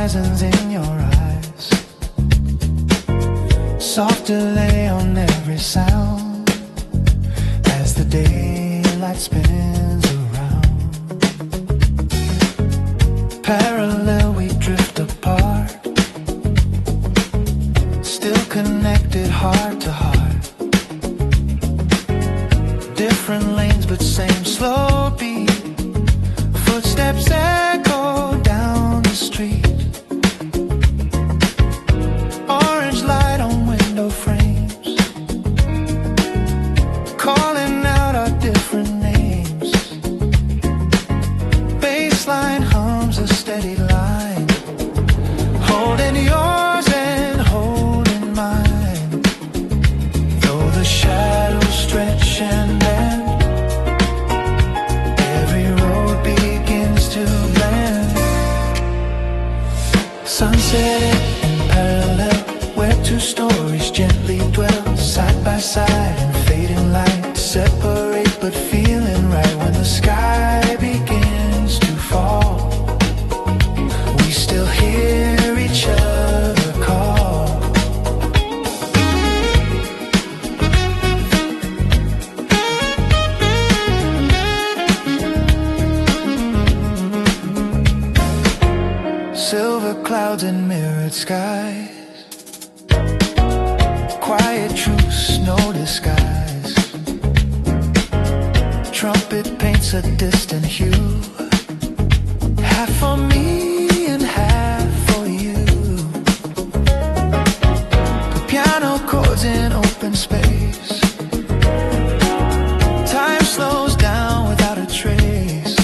horizons in your eyes. Soft delay on every sound as the daylight spins around. Parallel we drift apart, still connected heart to heart. Different lanes but same slow beat. Footsteps echo down the street. Orange light on window frames, calling out our different names. Baseline hums a steady line, holding yours and holding mine. Though the shadows stretch and bend, every road begins to blend. Sunset in parallel, where two stories gently dwell side by side in fading light. Separate but feeling right when the sky begins to fall. We still hear each other call. Silver clouds and mirrored skies, quiet truce, no disguise. Trumpet paints a distant hue, half for me and half for you. The piano chords in open space, time slows down without a trace.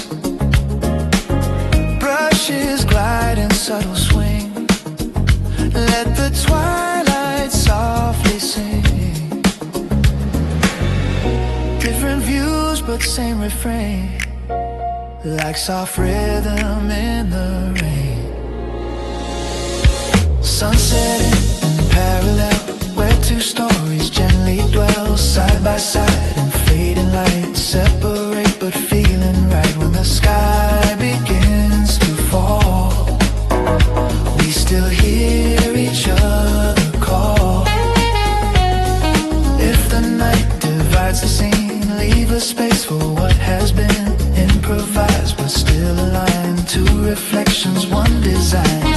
Brushes glide in subtle swing, let the twilight softly sing. Different views but same refrain, like soft rhythm in the rain. Sunset in parallel, where two stories gently dwell side by side in fading light. Separate but feeling right when the sky begins to fall. We still hear each other call. If the night divides the scene, leave a space for what has been. Improvise but still aligned, two reflections, one design.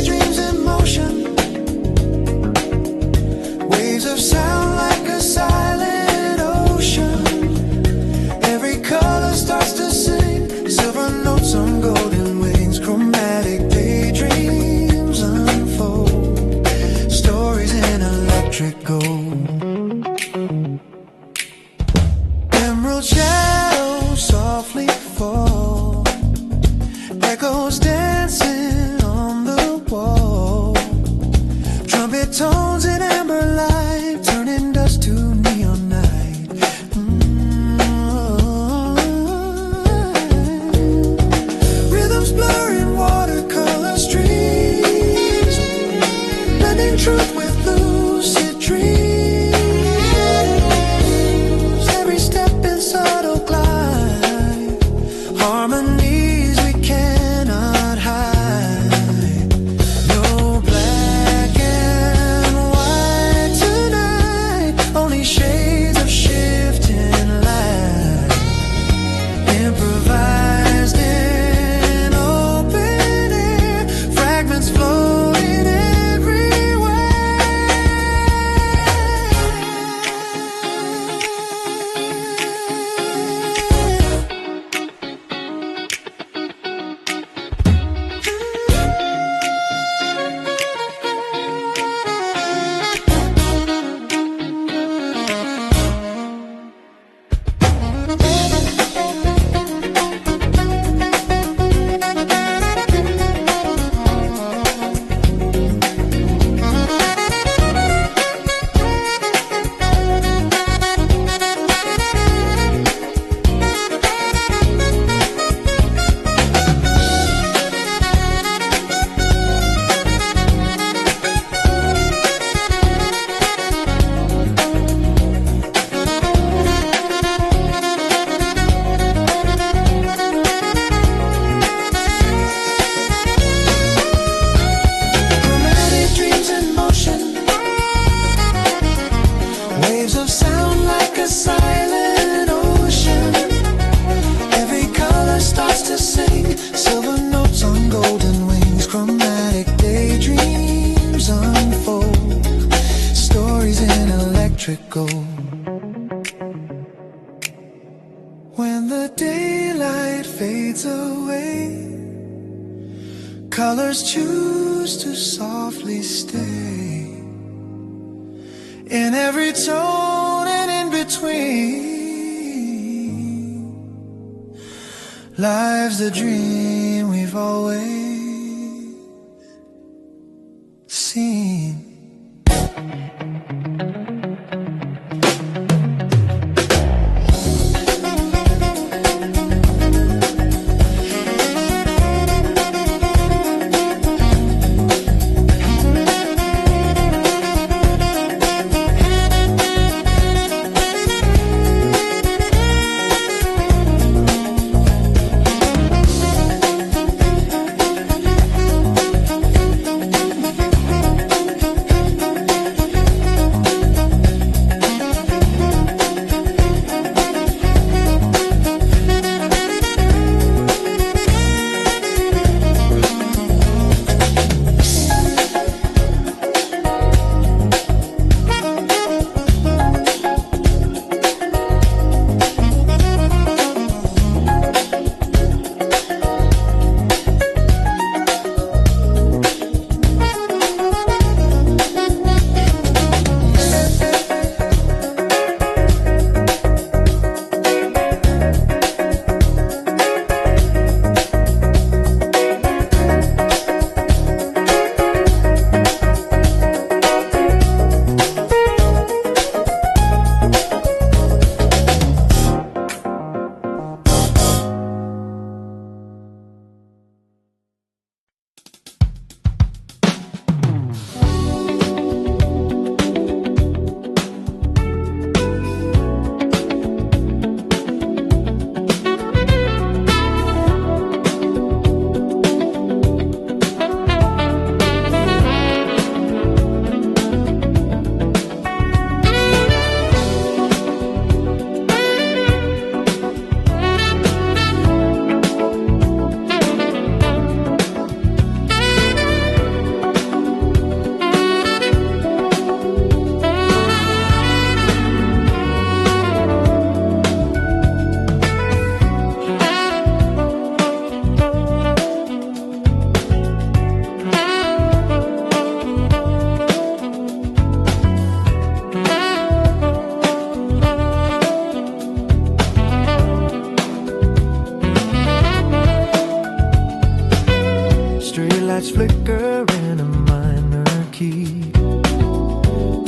dreams in motion, waves of sound like a silent ocean. Every color starts to sing, silver notes on golden wings, chromatic daydreams unfold, stories in electric gold. Emerald shadows softly fall, echoes dancing on the wall, trumpet tones in amber light, turning dust to neon night. Rhythms blurring watercolor streams, blending truth with lucid dreams. Every step in subtle glide, harmonies we cannot hide. No black and white tonight, only shades of shifting light, improvised in open air, fragments floating everywhere. Chromatic dreams in motion, waves of sound like a silent ocean. Every color starts to sing, silver notes on golden wings, chromatic daydreams unfold, stories in electric gold. When the daylight fades away, colors choose to softly stay. In every tone and in between lies the dream we've always seen.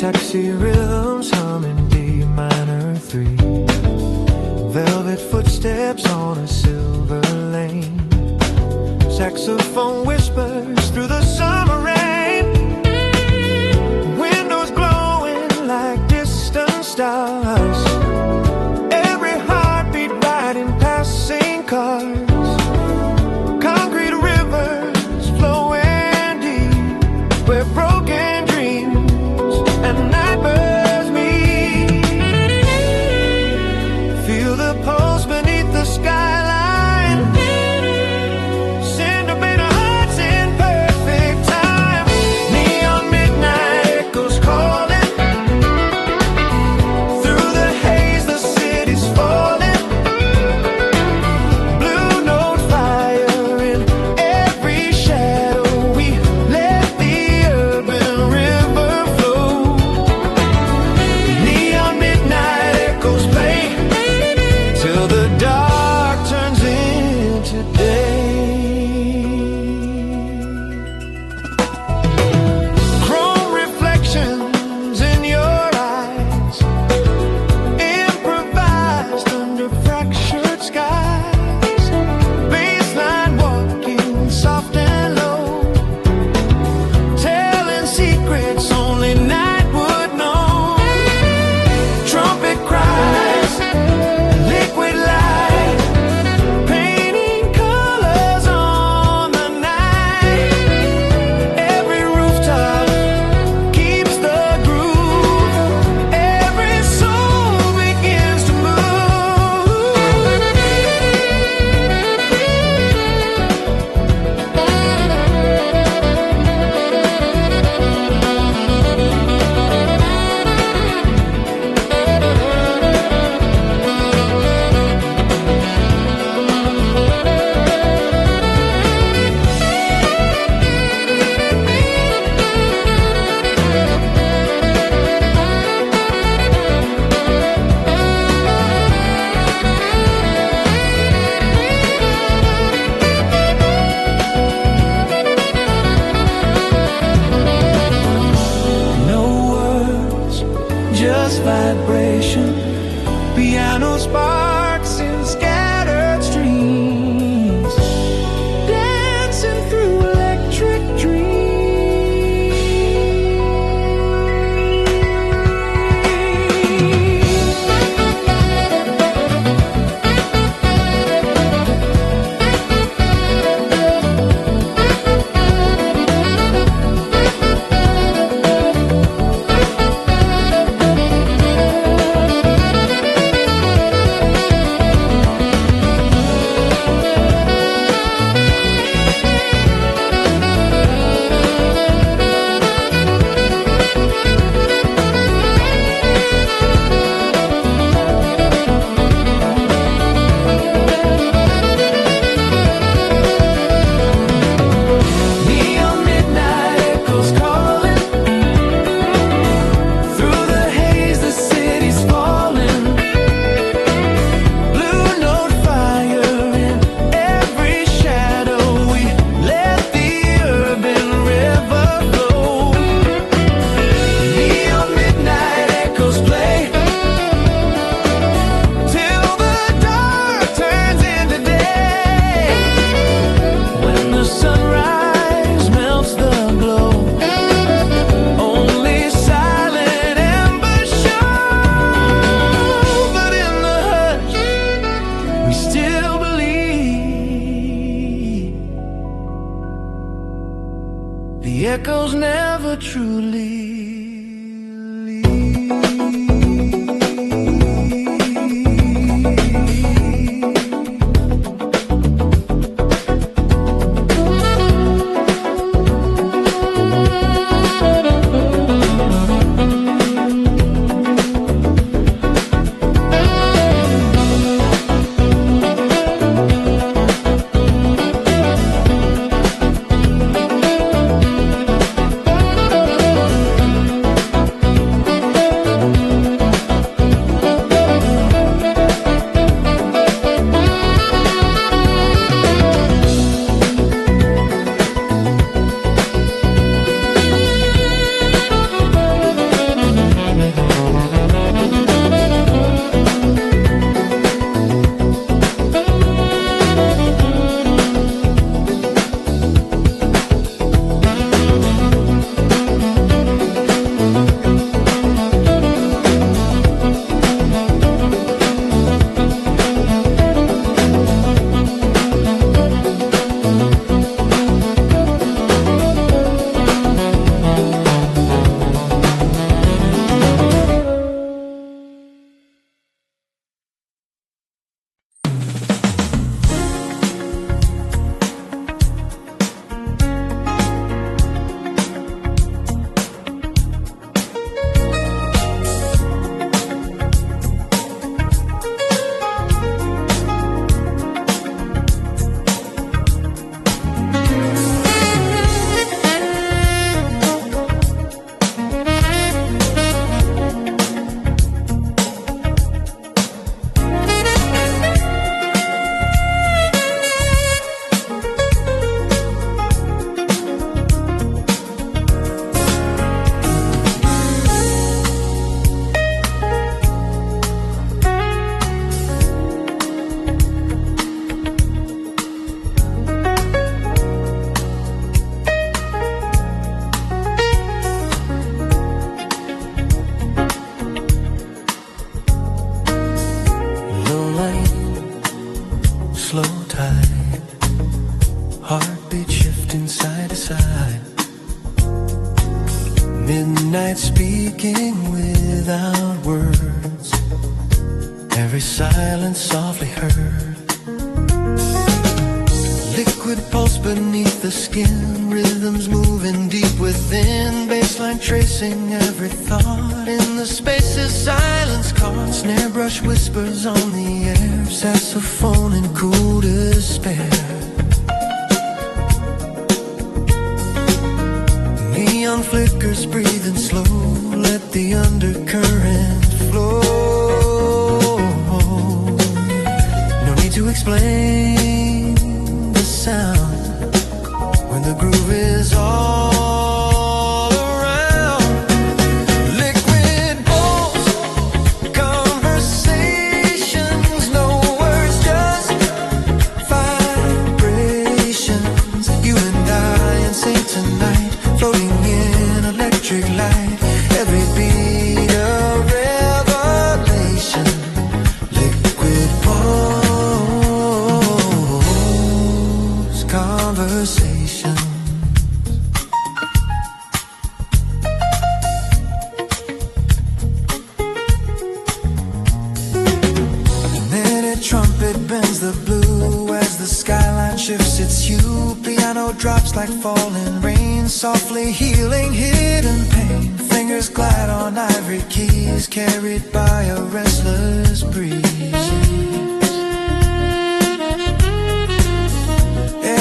Taxi rhythms humming D minor 3. Velvet footsteps on a silver lane. Saxophone whispers through the summer rain. Windows glowing like distant stars. Every heartbeat riding passing cars. Concrete rivers flowing deep where broken dreams and nightmares meet. Feel the pulse beneath the skyline. Send a bit of hearts in perfect time. Neon midnight echoes calling. Through the haze the city's falling. Blue note fire in every shadow. We let the urban river flow. Neon midnight echoes play till the dark turns into day. Chrome reflections in your eyes, improvised under fractured skies. Baseline walking soft and low, telling secrets only night would know. Trumpet cries, liquid light, painting colors on the night. Every rooftop keeps the groove. Every soul begins to no words, just vibration. Piano sparks in scattered strings, dancing through electric dreams. Neon midnight echoes calling. Through the haze the city's falling. Blue note fire in every shadow. We let the urban river flow. Neon midnight echoes play till the dark turns into day. When the sunrise melts the glow, only silent embers show. But in the hush, we still believe the echoes never truly leave. Midnight speaking without words, every silence softly heard. Liquid pulse beneath the skin, rhythms moving deep within, baseline tracing every thought. In the spaces silence caught, snare brush whispers on the air, saxophone in cool despair. Neon flickers breathing slow, let the undercurrent flow. No need to explain the sound when the groove is all around. Liquid balls, conversations, no words, just vibrations. You and I in sync tonight, floating in electric light, every beat a revelation. Liquid pulse, conversation. Minute trumpet bends the blue as the skyline shifts its hue. Piano drops like falling rain, softly healing hidden pain. Fingers glide on ivory keys, carried by a restless breeze.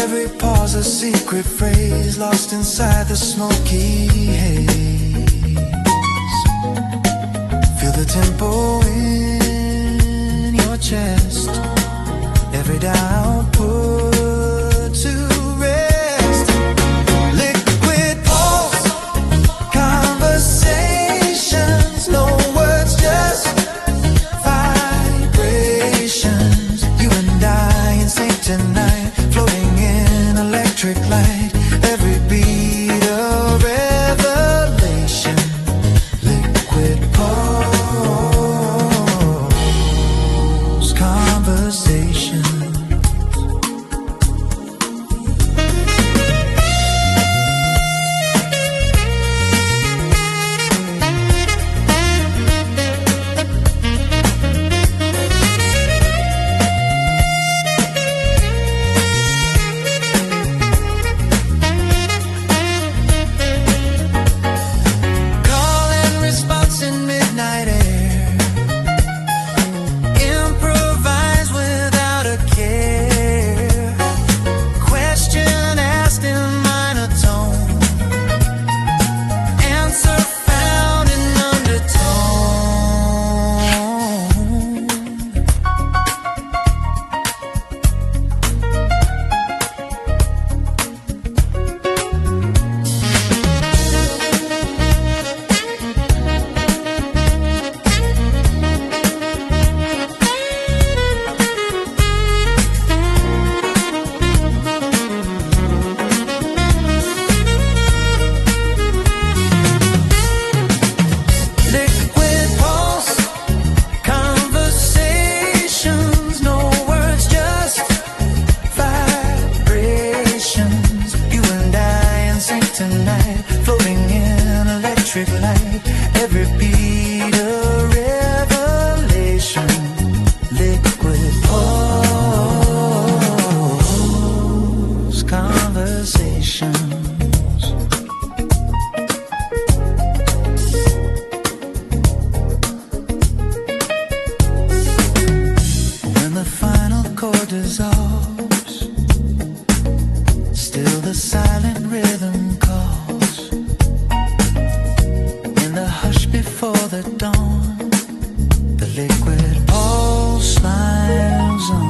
Every pause a secret phrase, lost inside the smoky haze. Feel the tempo in your chest, every dial put to rest. Liquid pulse, conversations, no words, just vibrations. You and I in sync tonight, floating in electric light, every beat a revelation. Liquid pulse, conversation. Call and response in midnight air, improvise without a care. Question asked in minor tone, answer found in undertone. Liquid pulse, conversations, no words, just vibrations. You and I in sync tonight, floating in electric light, every beat a revelation. Liquid pulse, conversations. When the final chord dissolves, still the silent rhythm calls. In the hush before the dawn, the liquid pulse slides on.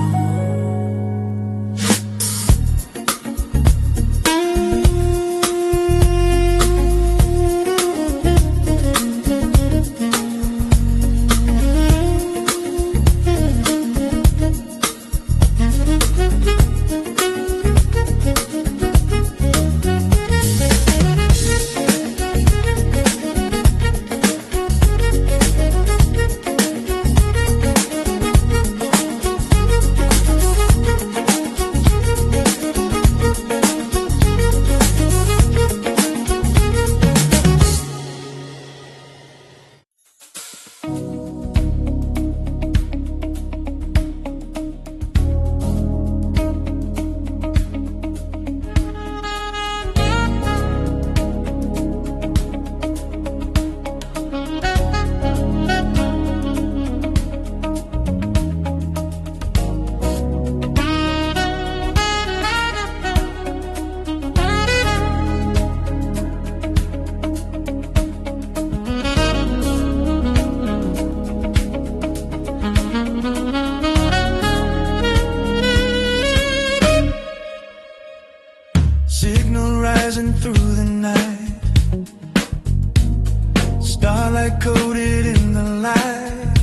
Moonlight coated in the light,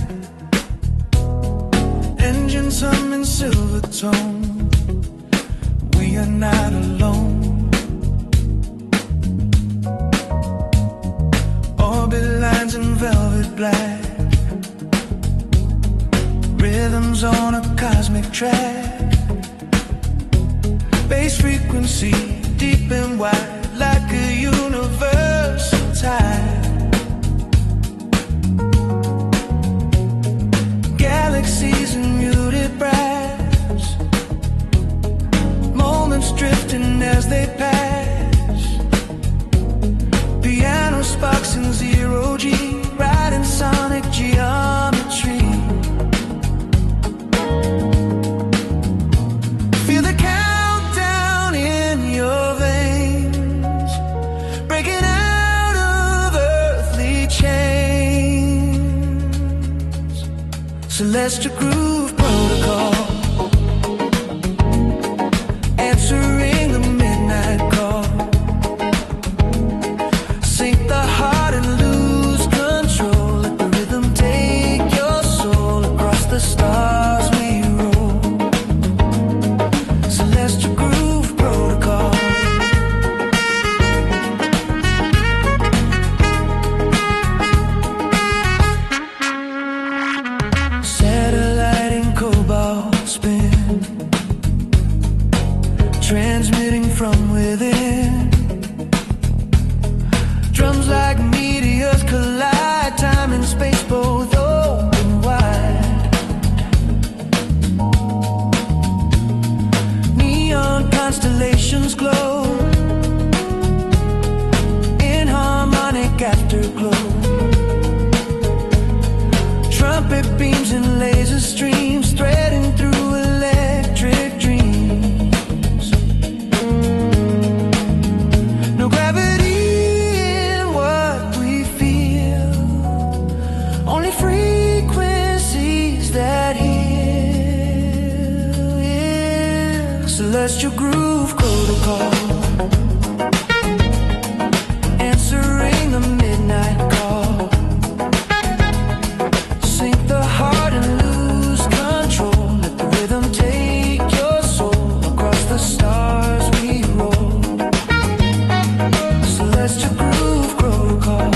engines humming silver tone. We are not alone. Orbit lines in velvet black, rhythms on a cosmic track. Bass frequency deep and wide, like a universal tide. Galaxies in muted brass, moments drifting as they pass. Piano sparks in zero G, riding sonic geometry. Feel the countdown in your veins, breaking out of earthly chains. Celestial groove protocol, answering the midnight call. Sync the heart and lose control. Let the rhythm take your soul across the stars we roll. Celestial groove protocol. Satellite in cobalt spin, transmitting from within. Drums like meteors collide, time and space both open wide. Neon constellations glow in harmonic afterglow. Trumpet beams and laser streams threading through electric dreams. No gravity in what we feel, only frequencies that heal. Yeah. Celestial groove protocol, answering the midnight call. Sync the heart and lose control. Let the rhythm take your soul across the stars we roll. Celestial groove protocol.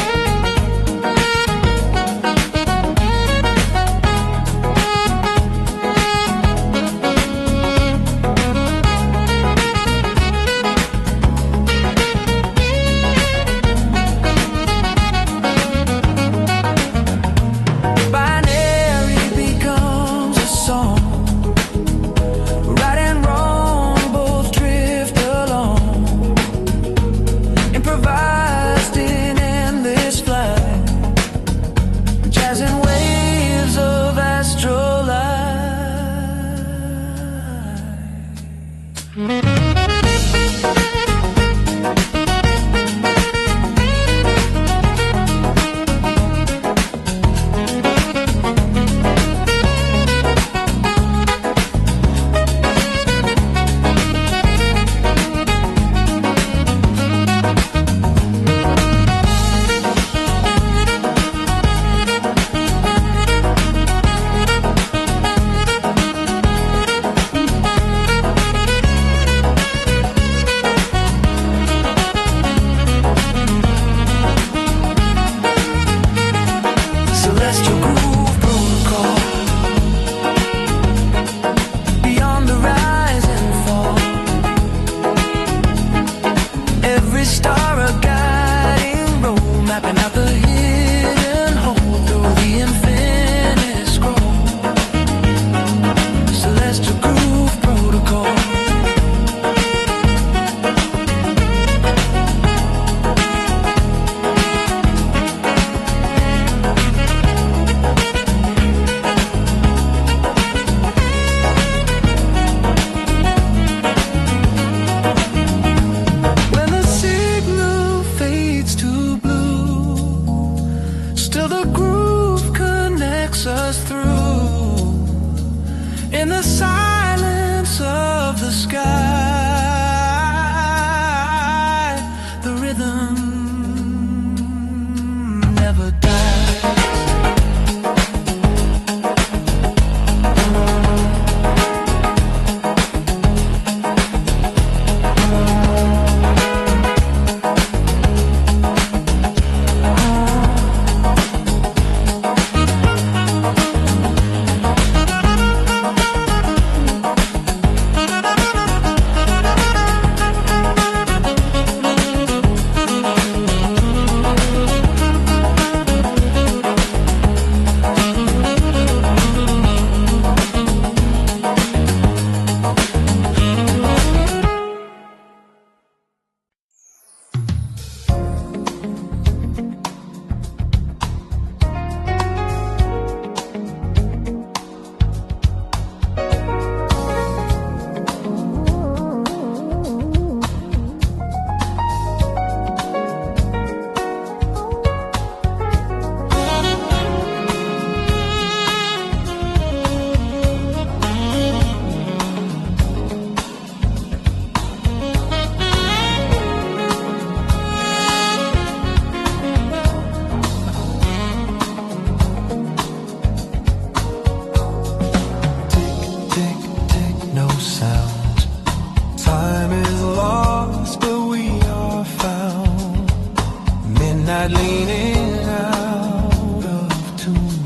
moonlight leaning out of tune,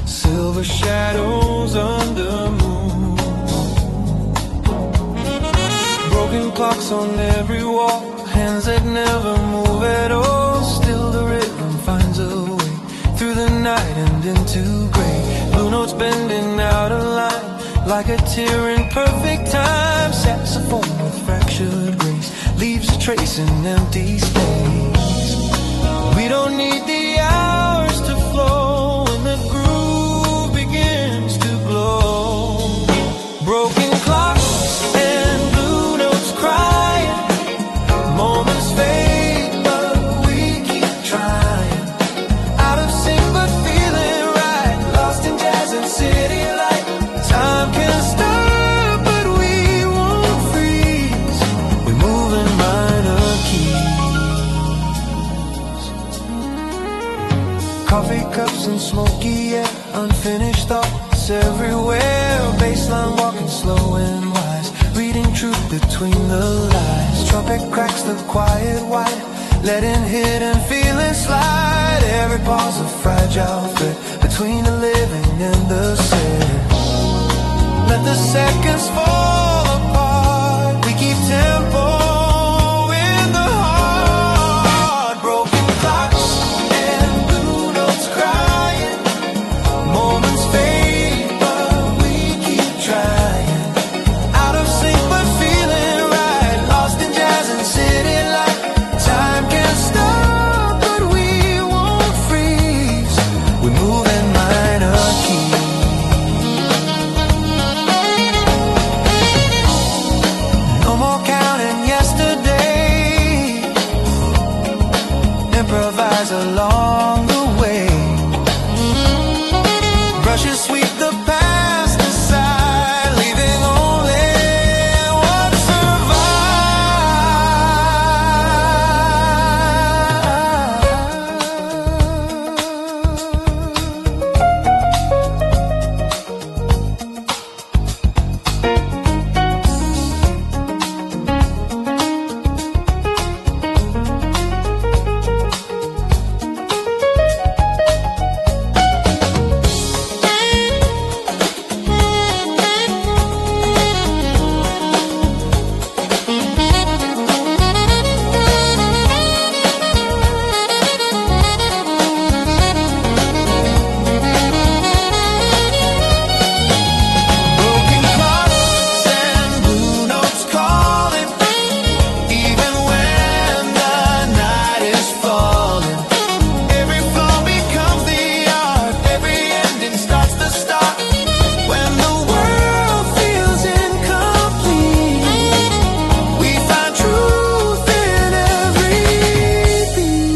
silver shadows under moon, broken clocks on every wall, hands that never move at all. Still the rhythm finds a way through the night and into gray. Blue notes bending out of line like a tear in perfect time. Saxophone with fractured grace leaves a trace in empty space. We don't need the hours to flow when the groove begins to glow. Broken clocks and blue notes crying, moments fade but we keep trying. Out of sync but feeling right, lost in jazz and city light. Time can stop but we won't freeze. We're moving minor keys. Coffee cups and smoky air, unfinished thoughts everywhere. Baseline walking slow and wise, reading truth between the lies. Trumpet cracks the quiet white, letting hidden feelings slide. Every pause a fragile thread between the living and the dead. Let the seconds fall apart, we keep tempo in the heart. Broken clocks and blue notes crying, moments fade but we keep trying. Out of sync but feeling right, lost in jazz and city light. Time can't stop but we won't freeze. We're moving minor keys. No more counting yesterday, improvise along the way. Brushes sweep the past aside, leaving only what broken clocks and blue notes calling, even when the night is falling. Every flow becomes the art, every ending starts the start. When the world feels incomplete, we find truth in every beat.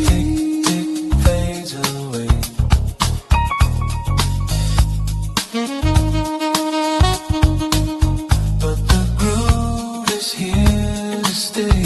Tick, tick, fades away. But the groove is here to stay.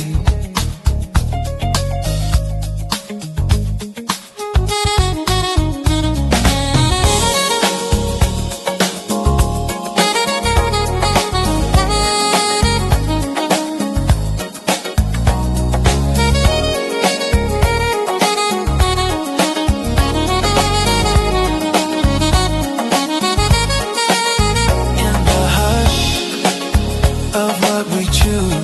In the hush of what we choose,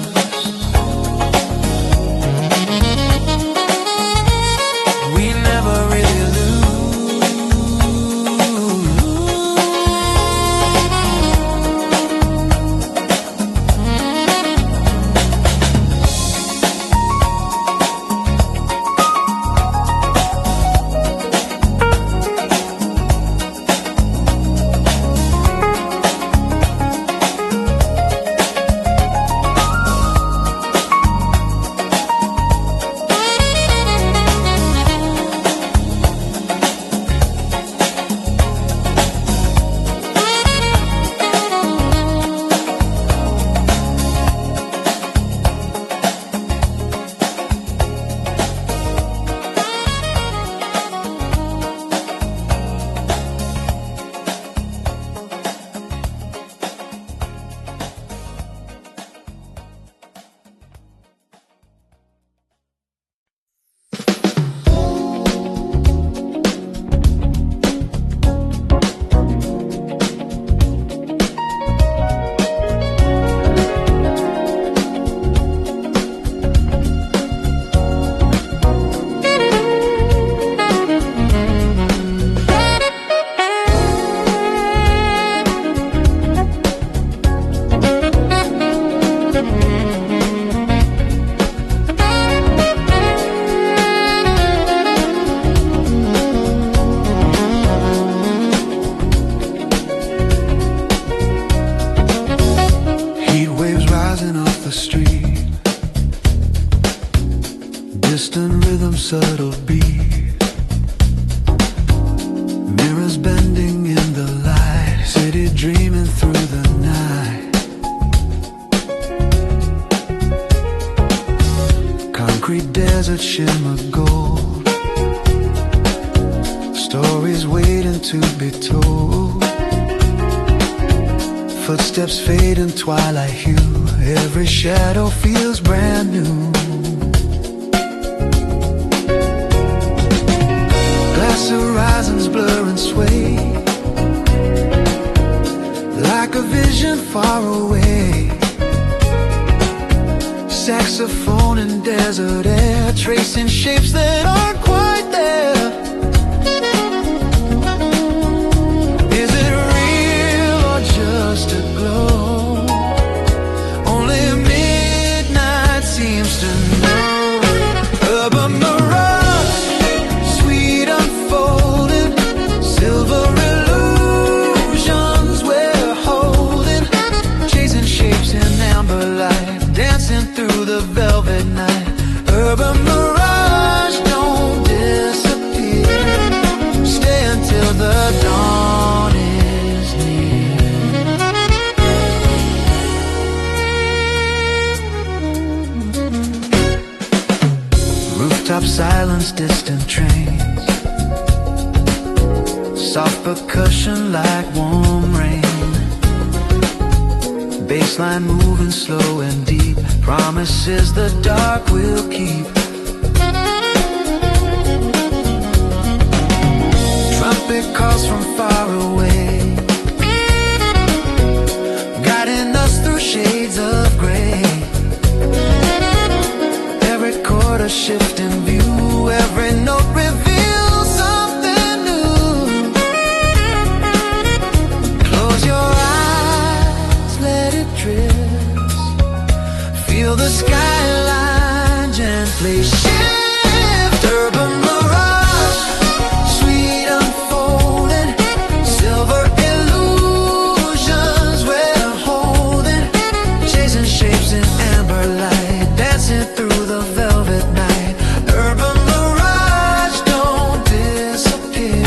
some subtle beat. Mirrors bending in the light, city dreaming through the night. Concrete desert shimmer gold, stories waiting to be told. Footsteps fade in twilight hue, every shadow feels brand new. Glass horizons blur and sway, like a vision far away. Saxophone in desert air, tracing shapes that aren't quite there. Is it real or just a glow? Only midnight seems to know. Urban mirage, sweet unfolding, silver illusions we're holding, chasing shapes in amber light, dancing through the velvet night. Urban mirage, don't disappear, stay until the dawn is near. Rooftop silence, distant trains, soft percussion like warm rain. Baseline moving slow and deep, promises the dark will keep. Trumpet calls from far away, guiding us through shades of gray. Every chord a shift in view, every note reveals something new. Close your eyes, let it drift, feel the skyline gently shift. Urban mirage, sweet unfolding, silver illusions we're holding, chasing shapes in amber light, dancing through the velvet night. Urban mirage, don't disappear,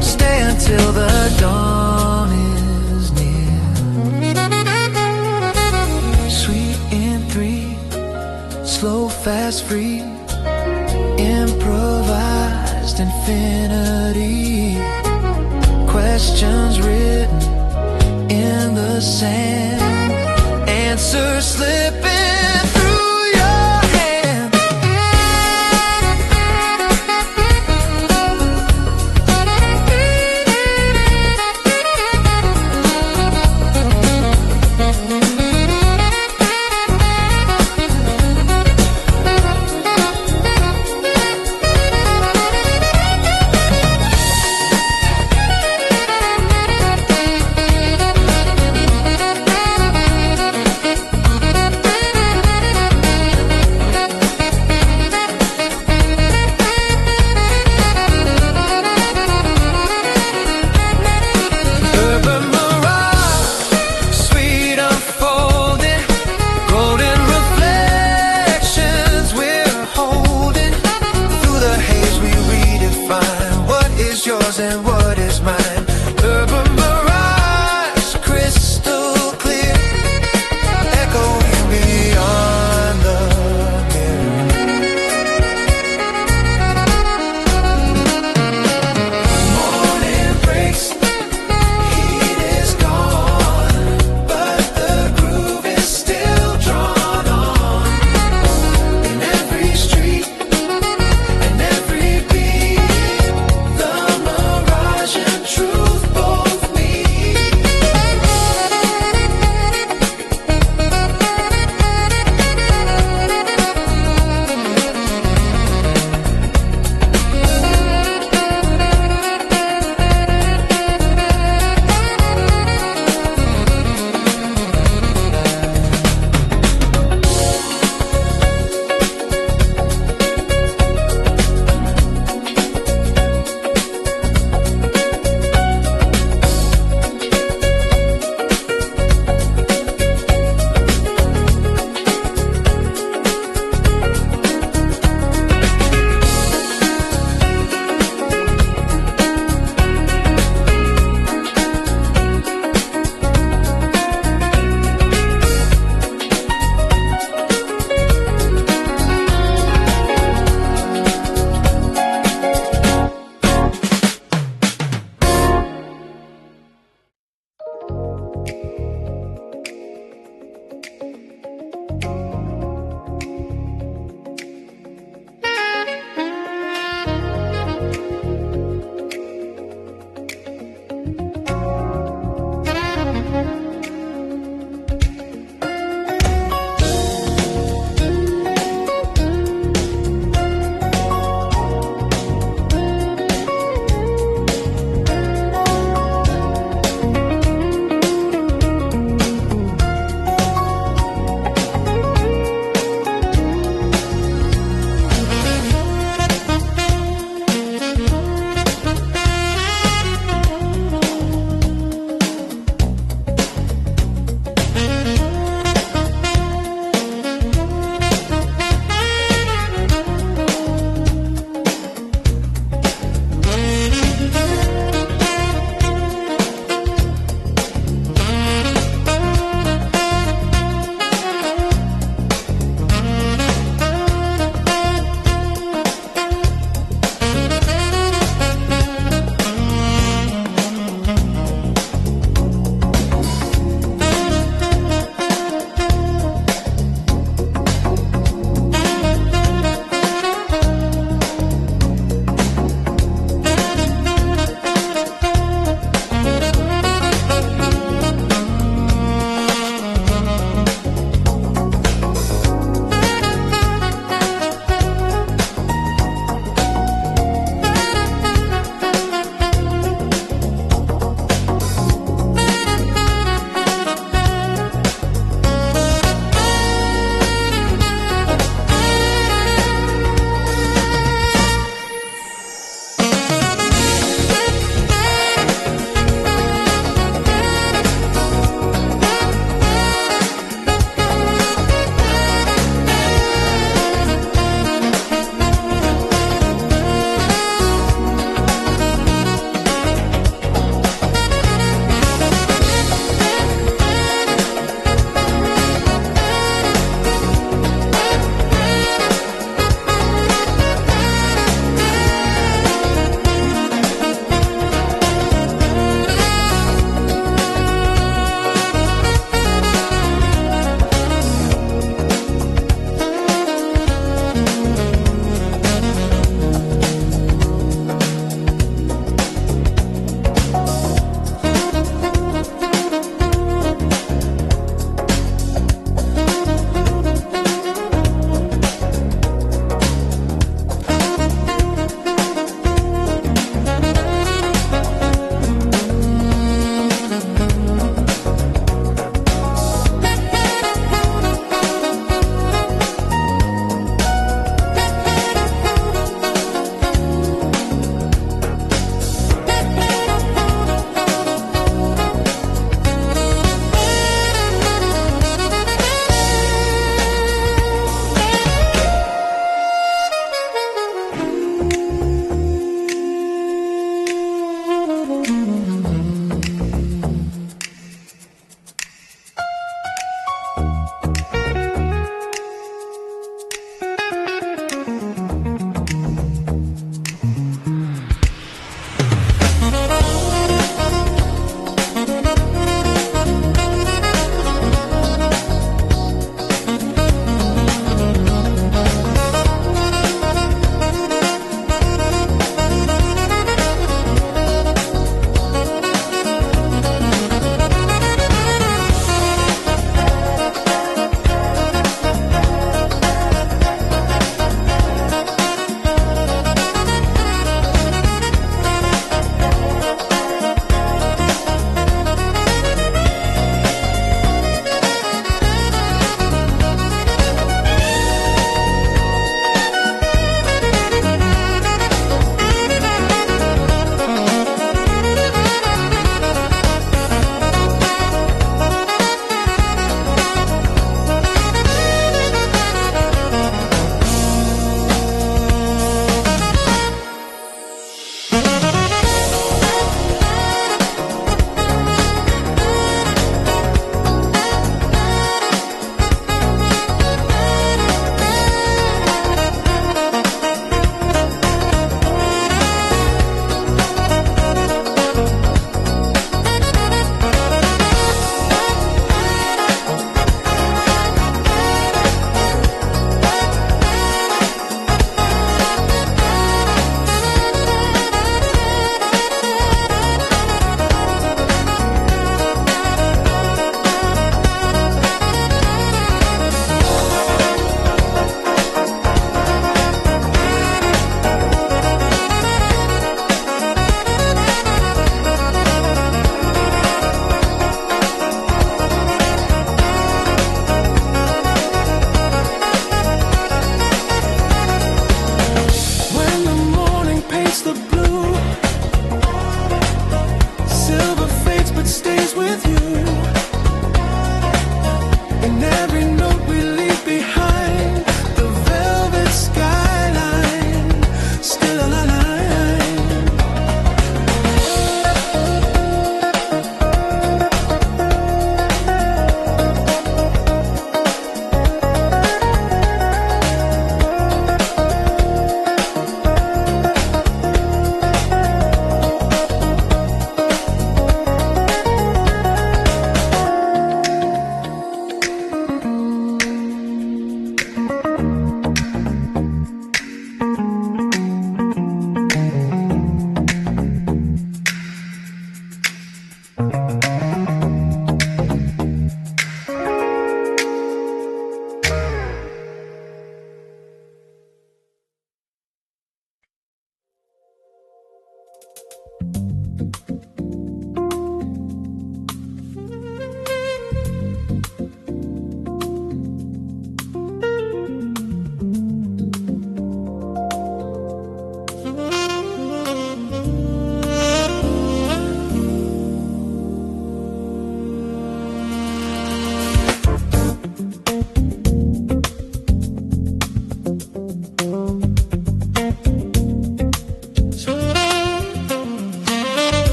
stay until the dawn is near. Sweet in three, slow, fast, free, improvised infinity. Questions written in the sand, answers slipping through your hand.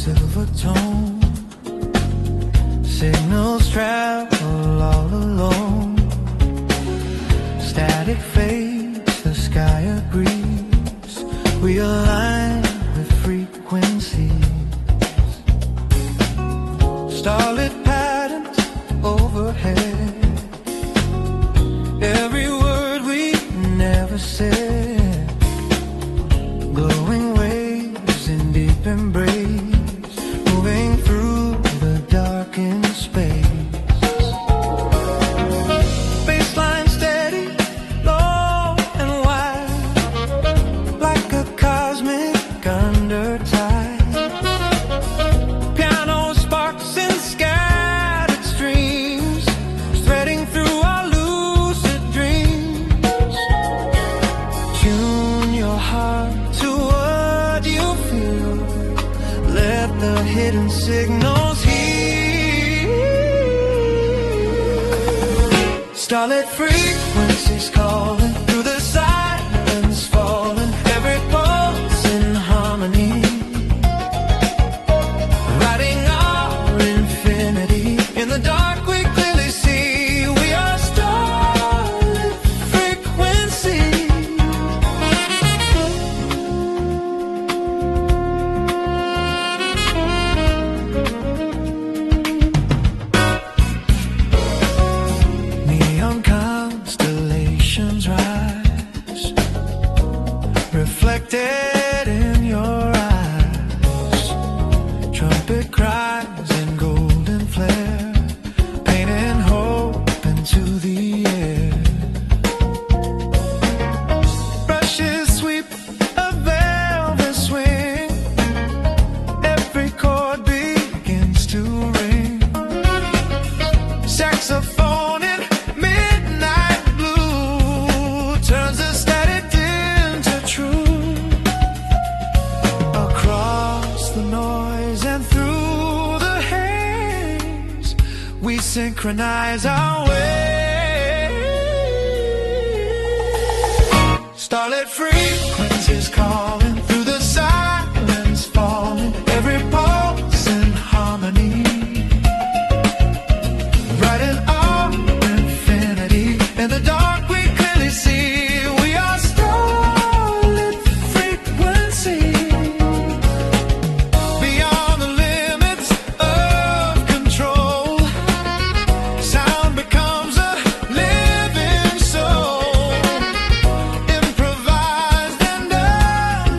silver tone. Signals travel all alone. Static fades, the sky agrees. We align with frequencies. Starlit patterns overhead. Every word we never said. Glowing waves in deep embrace. Moving through the darkened space. Baseline steady, low and wide. Like a cosmic undertide. Piano sparks and scattered streams. Threading through our lucid dreams. Tune your heart to what you feel. Let the hidden signals heal. Starlit frequencies calling through the silence, falling. Every pulse in harmony. Writing our infinity. In the dark we clearly see we are starlit frequency. Neon constellations rise, reflected in your eyes. Trumpet cries in golden flare, painting hope into the air. Brushes sweep a velvet swing. Every chord begins to ring. Saxophone in midnight blue turns the static into truth. Across the noise and through the haze, we synchronize our way. Starlit frequencies calling through the silence, falling. Every pulse in harmony. Writing our infinity. In the dark we clearly see we are starlit frequency. Beyond the limits of control, sound becomes a living soul. Improvised and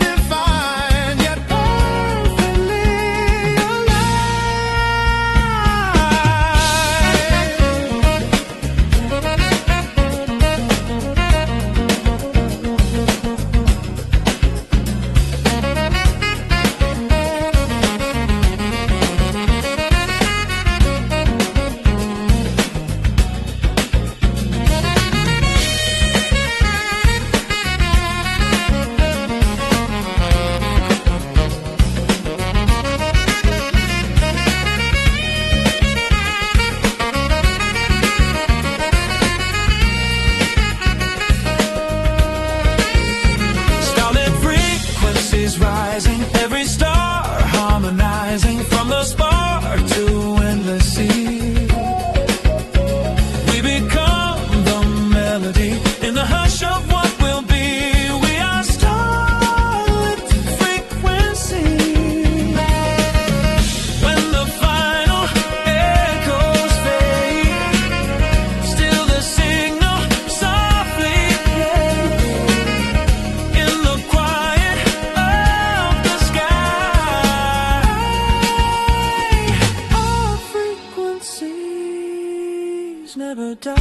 undefined, yet perfectly alive. Starlit frequencies rising, every star harmonizing. From the spark to endless sea, we become the melody in the hush of what will be. We are starlit frequency. When the final echoes fade, still the signal softly plays. In the quiet of the sky, our frequencies never die.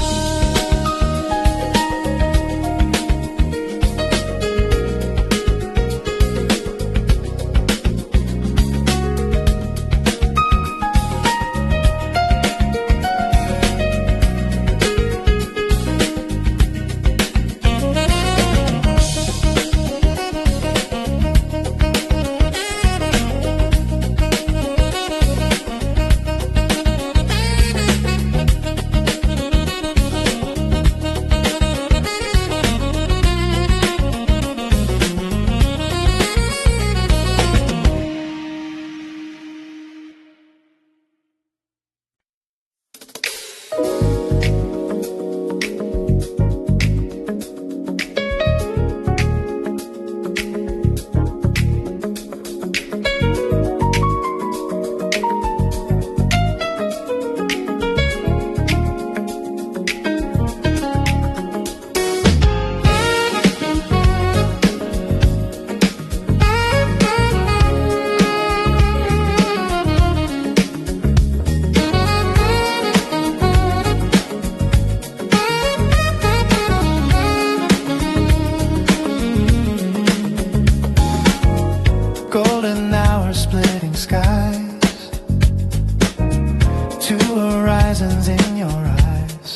Two horizons in your eyes,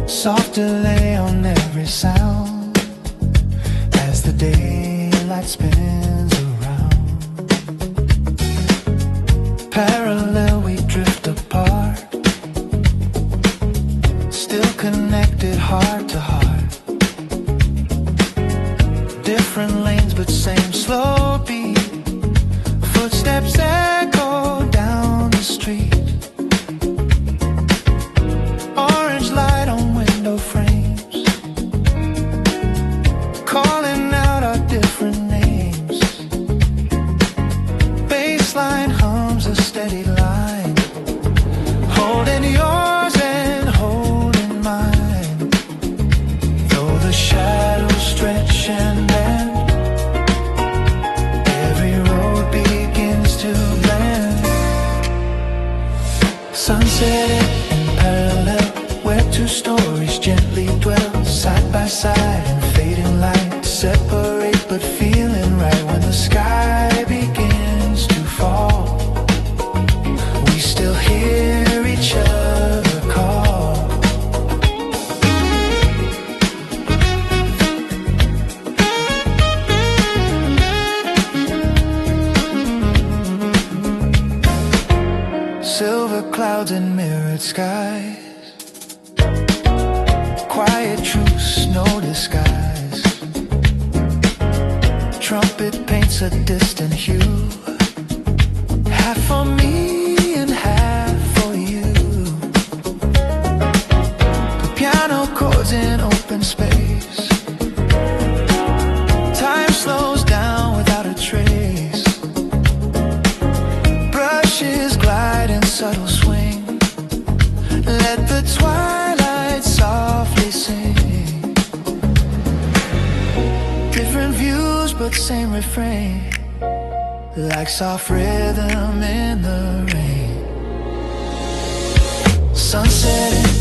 soft delay on every sound as the daylight spins around. Parallel we drift apart, still connected heart to heart. Different lanes but same slow beat, footsteps echo down the street. Orange light on window frames, calling out our different names. Baseline hums a steady line, holding yours and holding mine. Though the shadows stretch and bend, every road begins to blend. Sunset in parallel, where two stories gently dwell, side by side in fading light, separate but feeling right. When the sky begins to fall, we still hear each other call. Silver clouds and mirrored skies, quiet truce, no disguise. Trumpet paints a distant hue, half for me and half for you. The piano chords in open space, time slows down without a trace. Brushes glide in subtle swing, let the twilight softly sing. Different views but same refrain, like soft rhythm in the rain. Sunset in